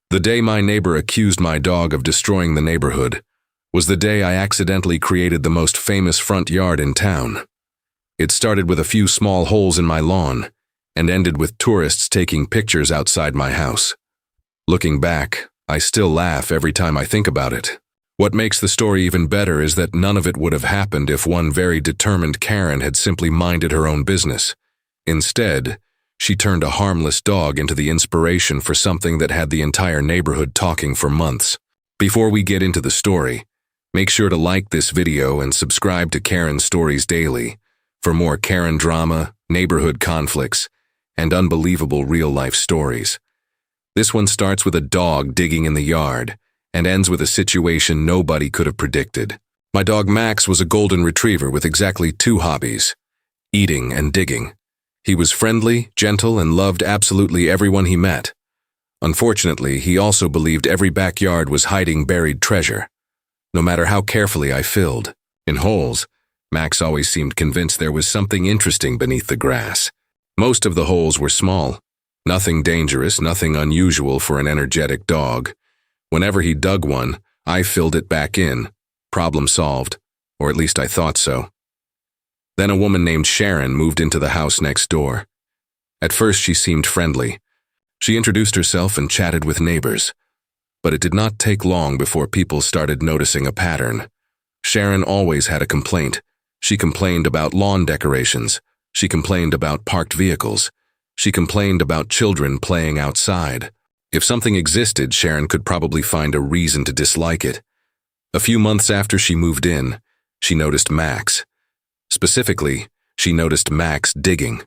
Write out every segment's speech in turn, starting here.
The day my neighbor accused my dog of destroying the neighborhood was the day I accidentally created the most famous front yard in town. It started with a few small holes in my lawn and ended with tourists taking pictures outside my house. Looking back, I still laugh every time I think about it. What makes the story even better is that none of it would have happened if one very determined Karen had simply minded her own business. Instead, she turned a harmless dog into the inspiration for something that had the entire neighborhood talking for months. Before we get into the story, make sure to like this video and subscribe to Karen Stories Daily for more Karen drama, neighborhood conflicts, and unbelievable real-life stories. This one starts with a dog digging in the yard and ends with a situation nobody could have predicted. My dog Max was a golden retriever with exactly two hobbies: eating and digging. He was friendly, gentle, and loved absolutely everyone he met. Unfortunately, he also believed every backyard was hiding buried treasure. No matter how carefully I filled in holes, Max always seemed convinced there was something interesting beneath the grass. Most of the holes were small. Nothing dangerous, nothing unusual for an energetic dog. Whenever he dug one, I filled it back in. Problem solved, or at least I thought so. Then a woman named Sharon moved into the house next door. At first she seemed friendly. She introduced herself and chatted with neighbors. But it did not take long before people started noticing a pattern. Sharon always had a complaint. She complained about lawn decorations. She complained about parked vehicles. She complained about children playing outside. If something existed, Sharon could probably find a reason to dislike it. A few months after she moved in, she noticed Max. Specifically, she noticed Max digging.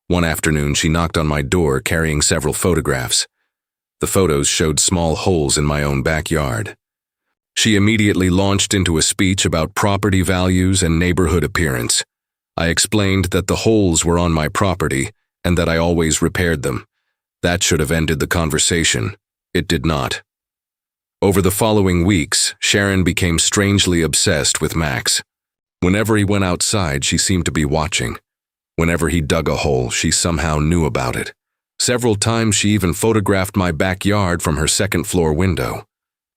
One afternoon, she knocked on my door carrying several photographs. The photos showed small holes in my own backyard. She immediately launched into a speech about property values and neighborhood appearance. I explained that the holes were on my property and that I always repaired them. That should have ended the conversation. It did not. Over the following weeks, Sharon became strangely obsessed with Max. Whenever he went outside, she seemed to be watching. Whenever he dug a hole, she somehow knew about it. Several times she even photographed my backyard from her second-floor window.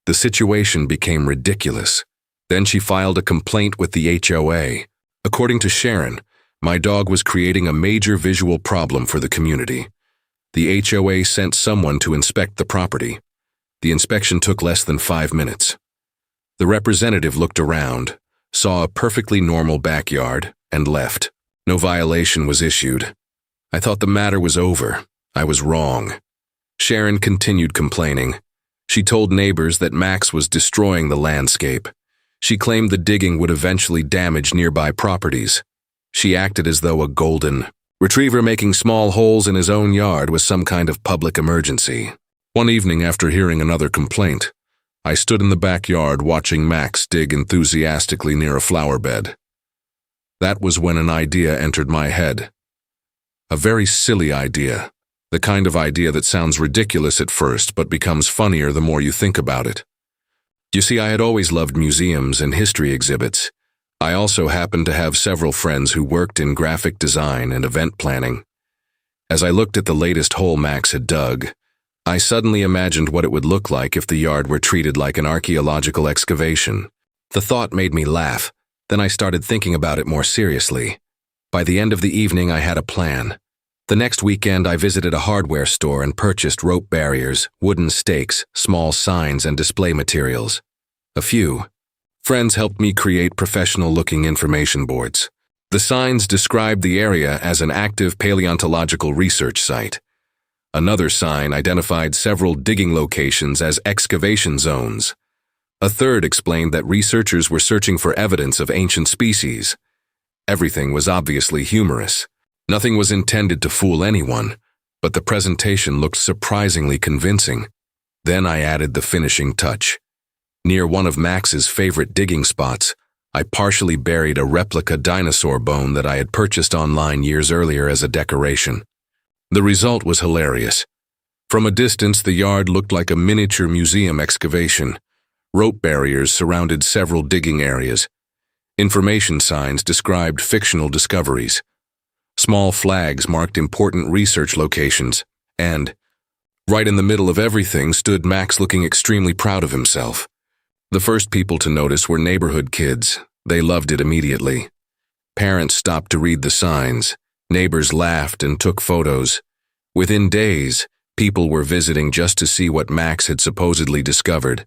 The situation became ridiculous. Then she filed a complaint with the HOA. According to Sharon, my dog was creating a major visual problem for the community. The HOA sent someone to inspect the property. The inspection took less than 5 minutes. The representative looked around, saw a perfectly normal backyard, and left. No violation was issued. I thought the matter was over. I was wrong. Sharon continued complaining. She told neighbors that Max was destroying the landscape. She claimed the digging would eventually damage nearby properties. She acted as though a golden retriever making small holes in his own yard was some kind of public emergency. One evening, after hearing another complaint, I stood in the backyard watching Max dig enthusiastically near a flower bed. That was when an idea entered my head. A very silly idea. The kind of idea that sounds ridiculous at first but becomes funnier the more you think about it. You see, I had always loved museums and history exhibits. I also happened to have several friends who worked in graphic design and event planning. As I looked at the latest hole Max had dug, I suddenly imagined what it would look like if the yard were treated like an archaeological excavation. The thought made me laugh. Then I started thinking about it more seriously. By the end of the evening, I had a plan. The next weekend, I visited a hardware store and purchased rope barriers, wooden stakes, small signs, and display materials. A few friends helped me create professional-looking information boards. The signs described the area as an active paleontological research site. Another sign identified several digging locations as excavation zones. A third explained that researchers were searching for evidence of ancient species. Everything was obviously humorous. Nothing was intended to fool anyone, but the presentation looked surprisingly convincing. Then I added the finishing touch. Near one of Max's favorite digging spots, I partially buried a replica dinosaur bone that I had purchased online years earlier as a decoration. The result was hilarious. From a distance, the yard looked like a miniature museum excavation. Rope barriers surrounded several digging areas. Information signs described fictional discoveries. Small flags marked important research locations, and Right in the middle of everything stood Max, looking extremely proud of himself. The first people to notice were neighborhood kids. They loved it immediately. Parents stopped to read the signs. Neighbors laughed and took photos. Within days, people were visiting just to see what Max had supposedly discovered.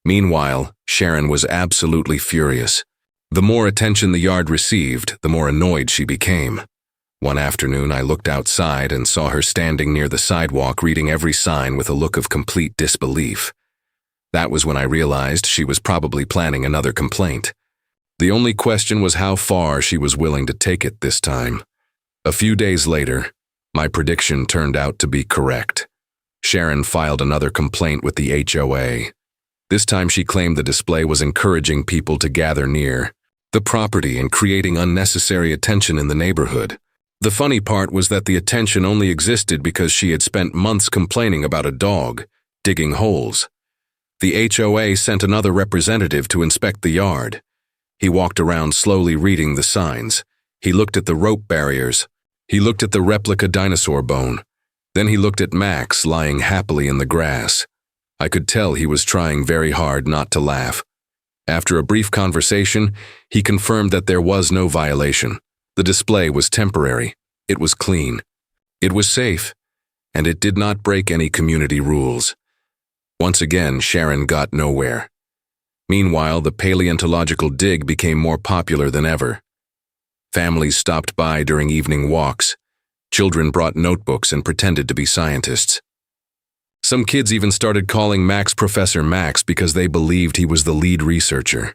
Meanwhile, Sharon was absolutely furious. The more attention the yard received, the more annoyed she became. One afternoon, I looked outside and saw her standing near the sidewalk reading every sign with a look of complete disbelief. That was when I realized she was probably planning another complaint. The only question was how far she was willing to take it this time. A few days later, my prediction turned out to be correct. Sharon filed another complaint with the HOA. This time she claimed the display was encouraging people to gather near the property and creating unnecessary attention in the neighborhood. The funny part was that the attention only existed because she had spent months complaining about a dog digging holes. The HOA sent another representative to inspect the yard. He walked around slowly reading the signs. He looked at the rope barriers. He looked at the replica dinosaur bone. Then he looked at Max lying happily in the grass. I could tell he was trying very hard not to laugh. After a brief conversation, he confirmed that there was no violation. The display was temporary. It was clean. It was safe. And it did not break any community rules. Once again, Sharon got nowhere. Meanwhile, the paleontological dig became more popular than ever. Families stopped by during evening walks. Children brought notebooks and pretended to be scientists. Some kids even started calling Max Professor Max because they believed he was the lead researcher.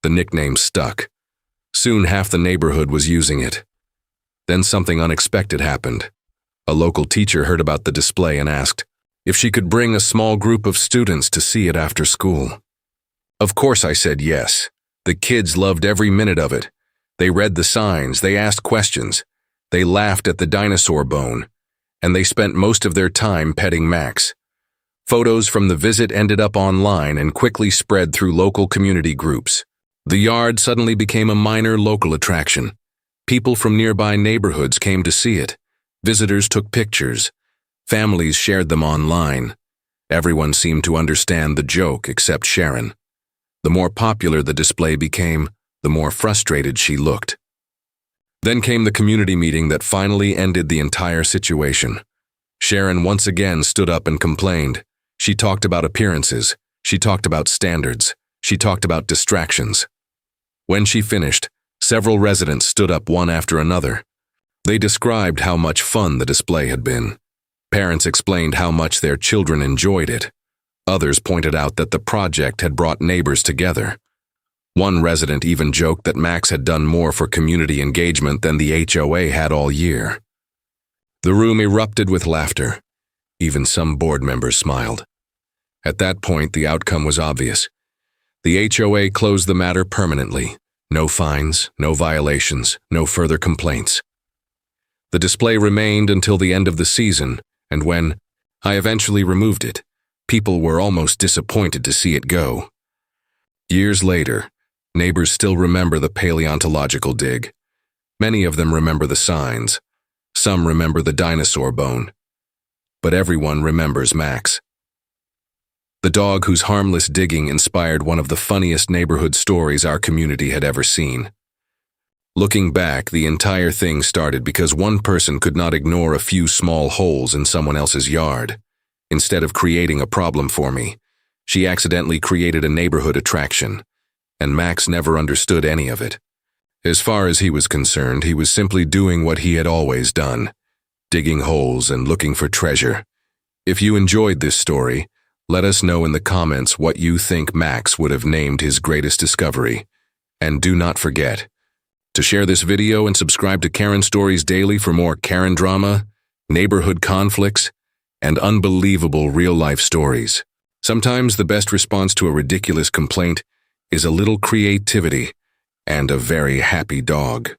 The nickname stuck. Soon half the neighborhood was using it. Then something unexpected happened. A local teacher heard about the display and asked if she could bring a small group of students to see it after school. Of course I said yes. The kids loved every minute of it. They read the signs, they asked questions, they laughed at the dinosaur bone, and they spent most of their time petting Max. Photos from the visit ended up online and quickly spread through local community groups. The yard suddenly became a minor local attraction. People from nearby neighborhoods came to see it. Visitors took pictures. Families shared them online. Everyone seemed to understand the joke except Sharon. The more popular the display became, the more frustrated she looked. Then came the community meeting that finally ended the entire situation. Sharon once again stood up and complained. She talked about appearances. She talked about standards. She talked about distractions. When she finished, several residents stood up one after another. They described how much fun the display had been. Parents explained how much their children enjoyed it. Others pointed out that the project had brought neighbors together. One resident even joked that Max had done more for community engagement than the HOA had all year. The room erupted with laughter. Even some board members smiled. At that point, the outcome was obvious. The HOA closed the matter permanently. No fines, no violations, no further complaints. The display remained until the end of the season, and when I eventually removed it, people were almost disappointed to see it go. Years later, neighbors still remember the paleontological dig. Many of them remember the signs. Some remember the dinosaur bone. But everyone remembers Max. The dog whose harmless digging inspired one of the funniest neighborhood stories our community had ever seen. Looking back, the entire thing started because one person could not ignore a few small holes in someone else's yard. Instead of creating a problem for me, she accidentally created a neighborhood attraction, and Max never understood any of it. As far as he was concerned, he was simply doing what he had always done, digging holes and looking for treasure. If you enjoyed this story, let us know in the comments what you think Max would have named his greatest discovery. And do not forget to share this video and subscribe to Karen Stories Daily for more Karen drama, neighborhood conflicts, and unbelievable real-life stories. Sometimes the best response to a ridiculous complaint is a little creativity and a very happy dog.